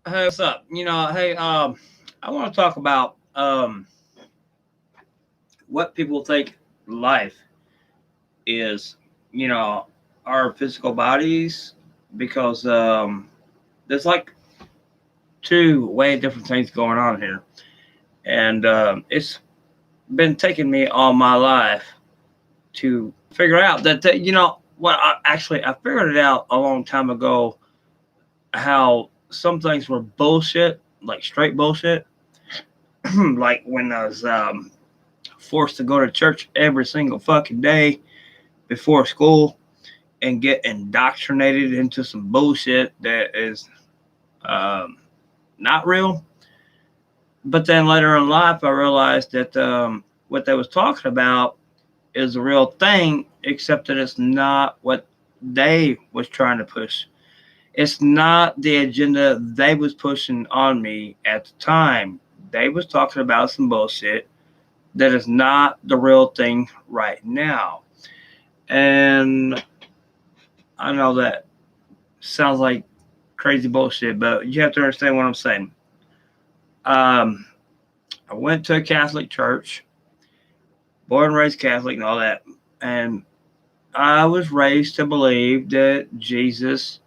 Hey, what's up? I want to talk about what people think life is. You know, our physical bodies, because there's like two way different things going on here, and it's been taking me all my life to figure out that what I figured it out a long time ago how some things were bullshit, like straight bullshit. Like when I was forced to go to church every single fucking day before school and get indoctrinated into some bullshit that is um, not real. But then later in life, I realized that what they was talking about is a real thing, except that it's not what they was trying to push. It's not the agenda they was pushing on me at the time. They was talking about some bullshit that is not the real thing right now. And I know that sounds like crazy bullshit, but you have to understand what I'm saying. Um, I went to a Catholic church, born and raised Catholic and all that, and I was raised to believe that Jesus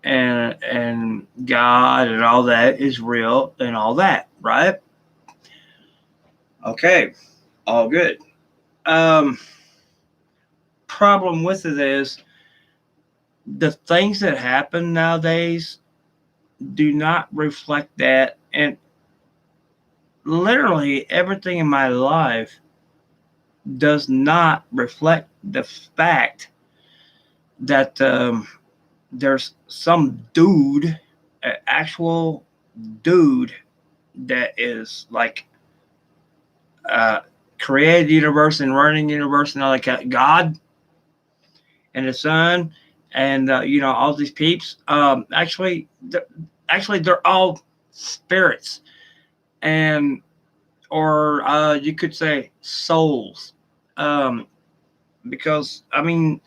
and God and all that is real and all that, right? Okay, all good. Um, Problem with it is the things that happen nowadays do not reflect that, and literally everything in my life does not reflect the fact that there's some dude, an actual dude that is like uh, created the universe and running the universe and all that. God and the Son and all these peeps. Actually, they're all spirits, and or you could say souls, um, because I mean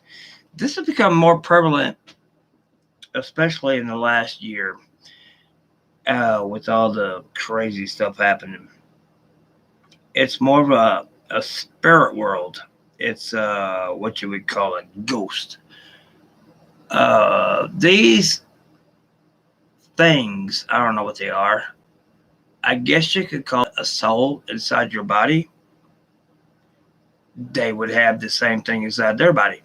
this has become more prevalent, especially in the last year, with all the crazy stuff happening. It's more of a spirit world. It's what you would call a ghost. These things, I don't know what they are. I guess you could call it a soul inside your body. They would have the same thing inside their body.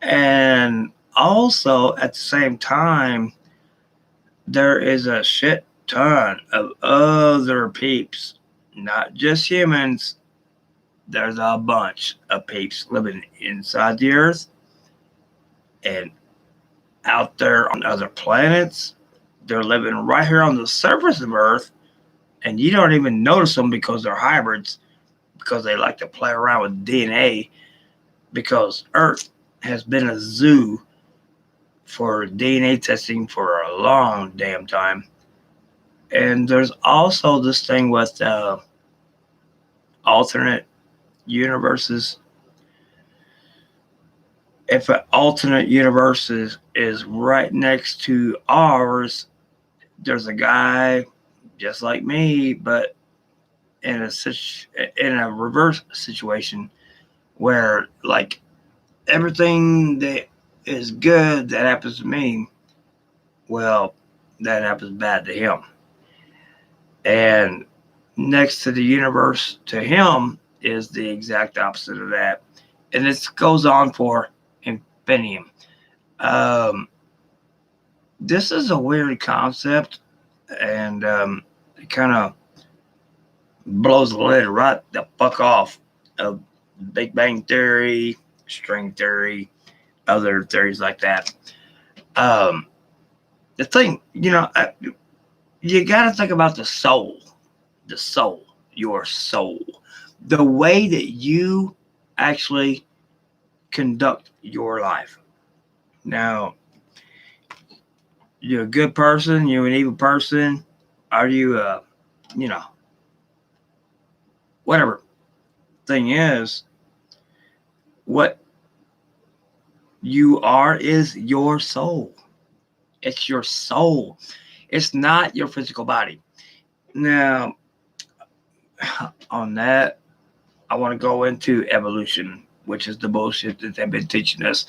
And also at the same time, there is a shit ton of other peeps, not just humans. There's a bunch of peeps living inside the earth and out there on other planets. They're living right here on the surface of Earth, and you don't even notice them because they're hybrids, because they like to play around with DNA, because Earth has been a zoo for DNA testing for a long damn time. And there's also this thing with alternate universes. If an alternate universe is right next to ours, there's a guy just like me, but in a reverse situation where like everything that is good that happens to me, well, that happens bad to him. And next to the universe to him is the exact opposite of that. And this goes on for infinitum. Um, this is a weird concept, and it kind of blows the lid right the fuck off of Big Bang Theory, string theory, other theories like that. Um, the thing, you got to think about the soul, your soul, the way that you actually conduct your life. Now, you're a good person, you're an evil person, are you, you know, whatever. Thing is, what you are is your soul. It's your soul. It's not your physical body. Now, on that, I want to go into evolution, which is the bullshit that they've been teaching us,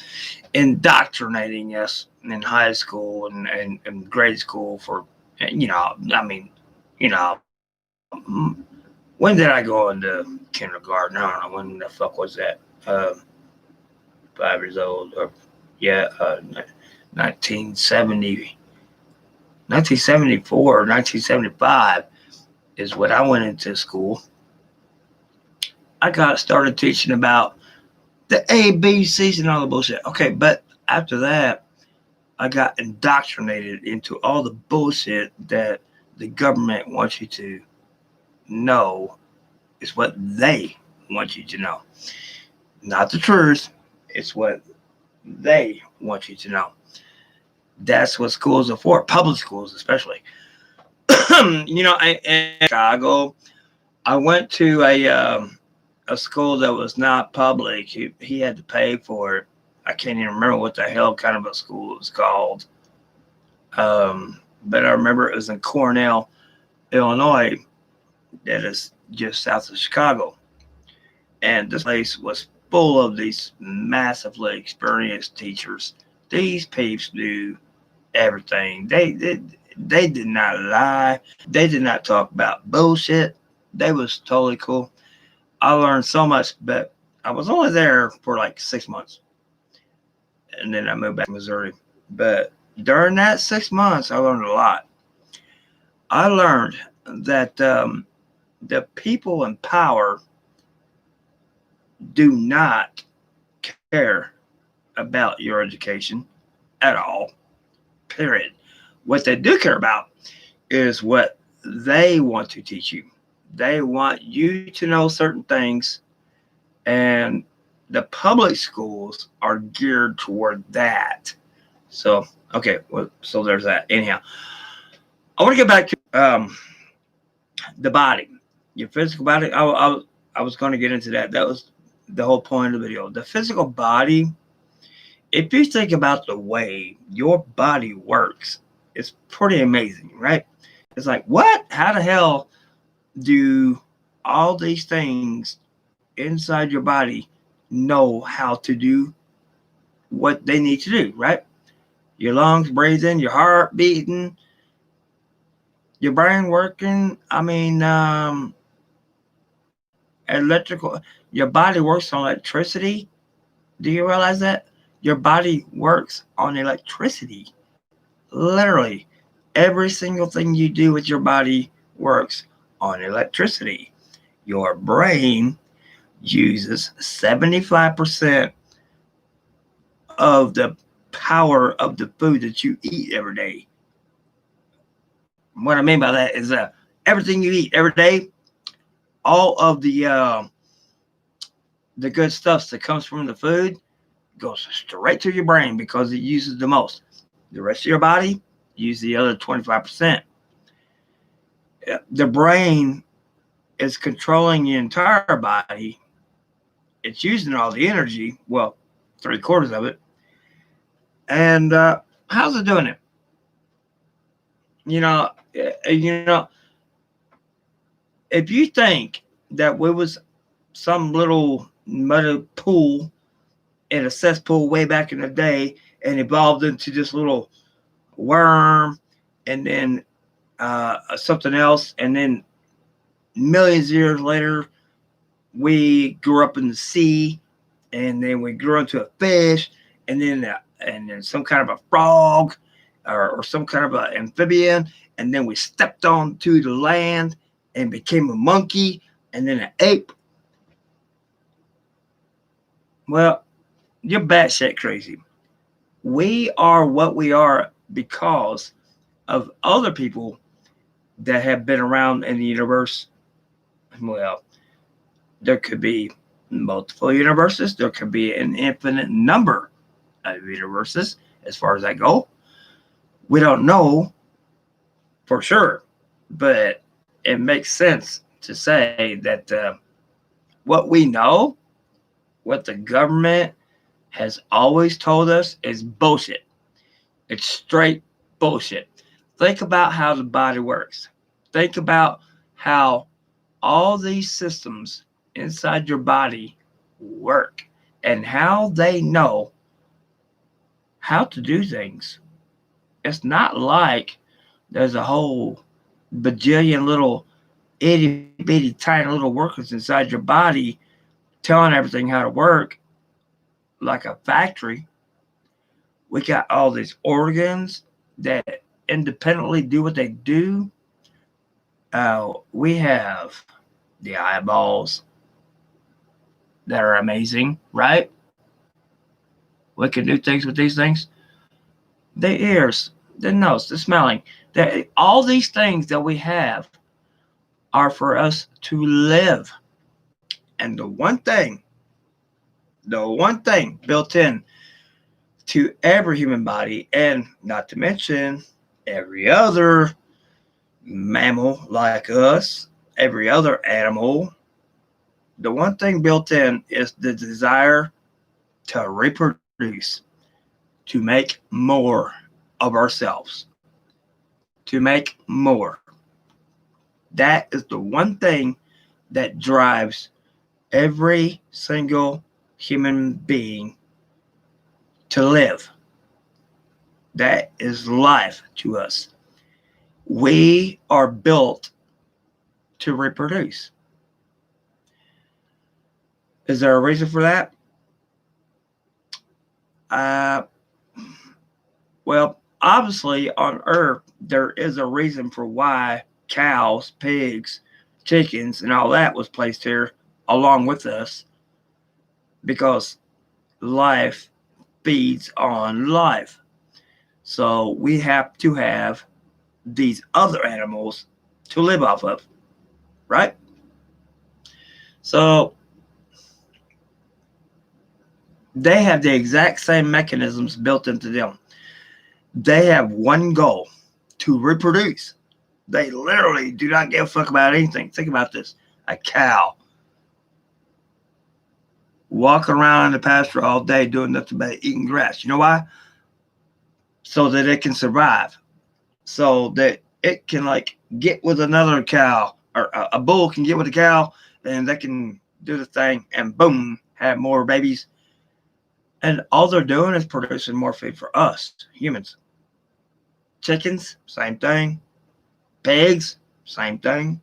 indoctrinating us in high school and grade school for, I mean, you know, when did I go into kindergarten? I don't know. When the fuck was that? 5 years old. Or, yeah, 1970, 1974 or 1975 is when I went into school. I got started teaching about the ABCs and all the bullshit. Okay, but after that, I got indoctrinated into all the bullshit that the government wants you to know is what they want you to know. Not the truth, it's what they want you to know. That's what schools are for, public schools especially. In Chicago, I went to a school that was not public. He had to pay for it. I can't even remember what the hell kind of a school it was called. But I remember it was in Cornell, Illinois, that is just south of Chicago. And this place was full of these massively experienced teachers. These peeps knew everything. They did not lie. They did not talk about bullshit. They was totally cool. I learned so much, but I was only there for like 6 months, and then I moved back to Missouri. But during that 6 months, I learned a lot. I learned that the people in power do not care about your education at all. Period. What they do care about is what they want to teach you. They want you to know certain things, and the public schools are geared toward that. So, okay, well, so there's that. Anyhow, I want to get back to the body, your physical body. I was going to get into that. That was the whole point of the video. The physical body, if you think about the way your body works, it's pretty amazing, right? It's like, what? How the hell do all these things inside your body know how to do what they need to do, right? Your lungs breathing, your heart beating, your brain working. I mean, electrical. Your body works on electricity. Do you realize that? Your body works on electricity. Literally, every single thing you do with your body works on electricity. Your brain uses 75% of the power of the food that you eat every day. What I mean by that is everything you eat every day, all of the good stuff that comes from the food goes straight to your brain because it uses the most. The rest of your body uses the other 25%. The brain is controlling the entire body. It's using all the energy, well, 3/4 of it. And how's it doing it? You know, you know, if you think that we was some little muddy pool in a cesspool way back in the day and evolved into this little worm and then something else, and then millions of years later we grew up in the sea, and then we grew into a fish, and then some kind of a frog, or some kind of an amphibian, and then we stepped onto the land and became a monkey, and then an ape. Well, you're batshit crazy. We are what we are because of other people that have been around in the universe. Well, there could be multiple universes. There could be an infinite number of universes as far as I go. We don't know for sure, but it makes sense to say that what we know, what the government has always told us, is bullshit. It's straight bullshit. Think about how the body works. Think about how all these systems inside your body work and how they know how to do things. It's not like there's a whole bajillion little itty bitty tiny little workers inside your body telling everything how to work like a factory. We got all these organs that independently do what they do. We have the eyeballs that are amazing, right? We can do things with these things. The ears, the nose, the smelling. All these things that we have are for us to live. And the one thing built in to every human body, and not to mention every other mammal like us, every other animal, the one thing built in is the desire to reproduce, to make more of ourselves, to make more. That is the one thing that drives every single human being to live. That is life to us. We are built to reproduce. Is there a reason for that? Uh, well, obviously, on Earth, there is a reason for why cows, pigs, chickens, and all that was placed here along with us because life feeds on life. So we have to have these other animals to live off of, right? So they have the exact same mechanisms built into them. They have one goal: to reproduce. They literally do not give a fuck about anything. Think about this. A cow walking around in the pasture all day doing nothing but eating grass. You know why? So that it can survive. So that it can like get with another cow, or a bull can get with a cow and they can do the thing and boom, have more babies. And all they're doing is producing more food for us humans. Chickens, same thing. Pigs, same thing.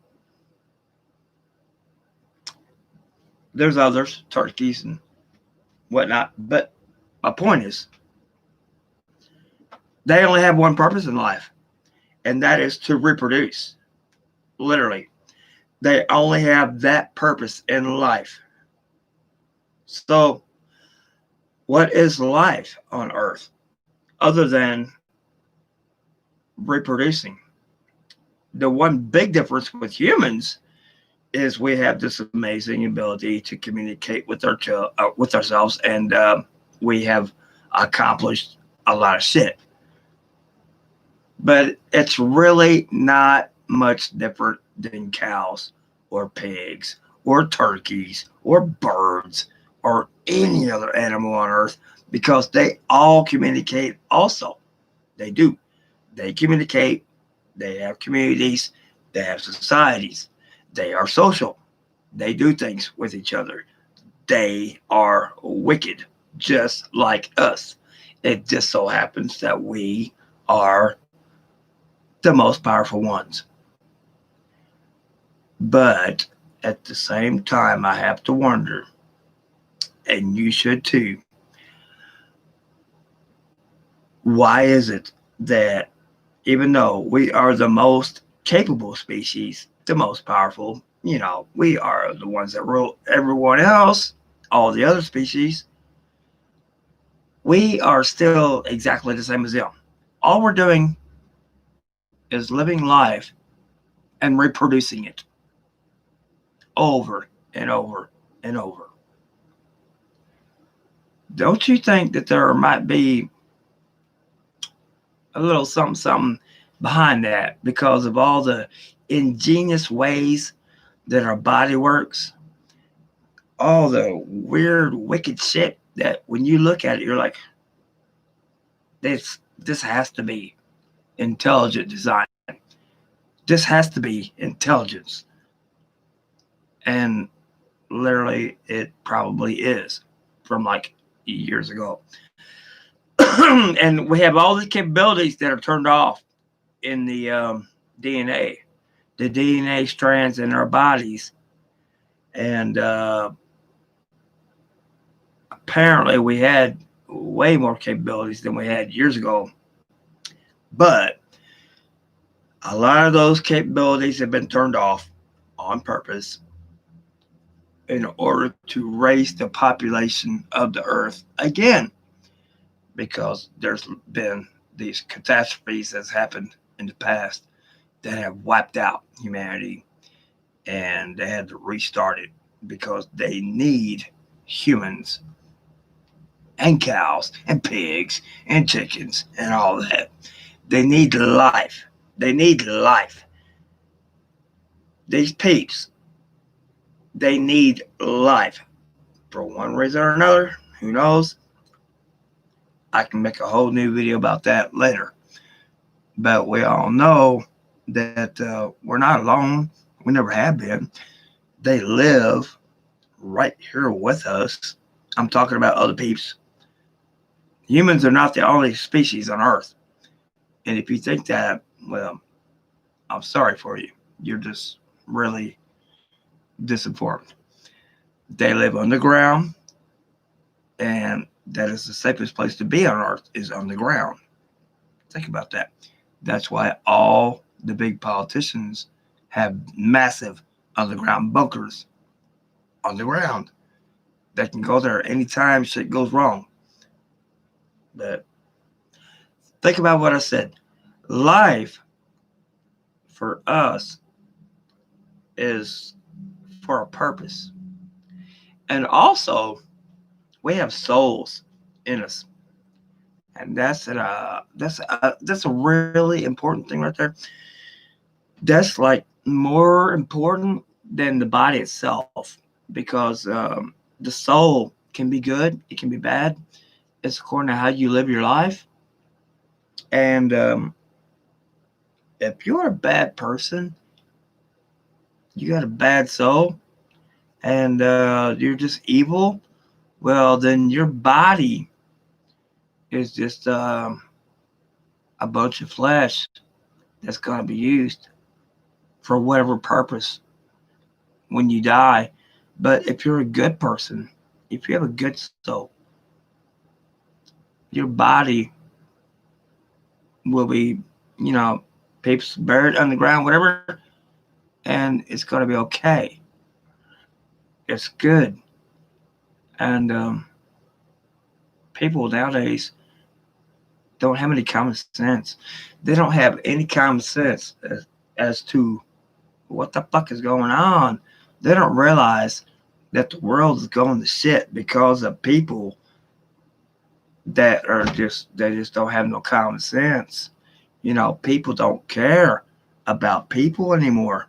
There's others, turkeys and whatnot. But my point is, they only have one purpose in life, and that is to reproduce. Literally. They only have that purpose in life. So, what is life on Earth other than reproducing? The one big difference with humans is we have this amazing ability to communicate with ourselves, and we have accomplished a lot of shit. But it's really not much different than cows or pigs or turkeys or birds or any other animal on earth because they all communicate also. They do. They communicate, they have communities, they have societies, they are social, they do things with each other. They are wicked, just like us. It just so happens that we are the most powerful ones. But at the same time, I have to wonder, and you should too, why is it that even though we are the most capable species, the most powerful, we are the ones that rule everyone else, all the other species, we are still exactly the same as them. All we're doing is living life and reproducing it over and over and over. Don't you think that there might be a little something, something behind that because of all the ingenious ways that our body works? All the weird, wicked shit that when you look at it, you're like, this has to be. intelligent design. This has to be intelligence. And literally, it probably is from like years ago. And we have all these capabilities that are turned off in the DNA, the DNA strands in our bodies. And apparently, we had way more capabilities than we had years ago. But a lot of those capabilities have been turned off on purpose in order to raise the population of the earth again, because there's been these catastrophes that's happened in the past that have wiped out humanity, and they had to restart it because they need humans and cows and pigs and chickens and all that. They need life. They need life. These peeps, they need life for one reason or another. Who knows? I can make a whole new video about that later. But we all know that we're not alone. We never have been. They live right here with us. I'm talking about other peeps. Humans are not the only species on Earth. And if you think that, well, I'm sorry for you. You're just really disinformed. They live underground, and that is the safest place to be on Earth is underground. Think about that. That's why all the big politicians have massive underground bunkers underground. They can go there anytime shit goes wrong. But think about what I said. Life for us is for a purpose. And also, we have souls in us. And that's a really important thing right there. That's like more important than the body itself, because the soul can be good, it can be bad. It's according to how you live your life. And if you're a bad person, you got a bad soul, and you're just evil, well, then your body is just a bunch of flesh that's going to be used for whatever purpose when you die. But if you're a good person, if you have a good soul, your body will be, you know, peeps buried underground, whatever, and it's going to be okay. It's good. And people nowadays don't have any common sense. They don't have any common sense as to what the fuck is going on. They don't realize that the world is going to shit because of people that are just, they just don't have no common sense. You know, people don't care about people anymore.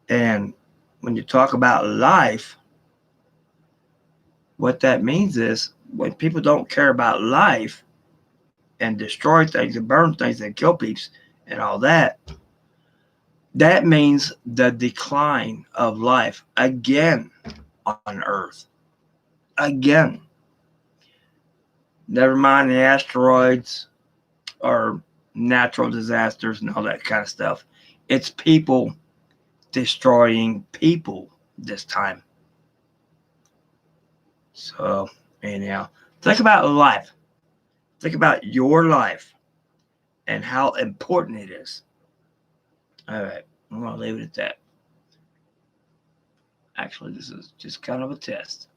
And when you talk about life, what that means is when people don't care about life and destroy things and burn things and kill people and all that, that means the decline of life again on Earth. Again. Never mind the asteroids or natural disasters and all that kind of stuff. It's people destroying people this time. So, anyhow, think about life. Think about your life and how important it is. All right, I'm going to leave it at that. Actually, this is just kind of a test.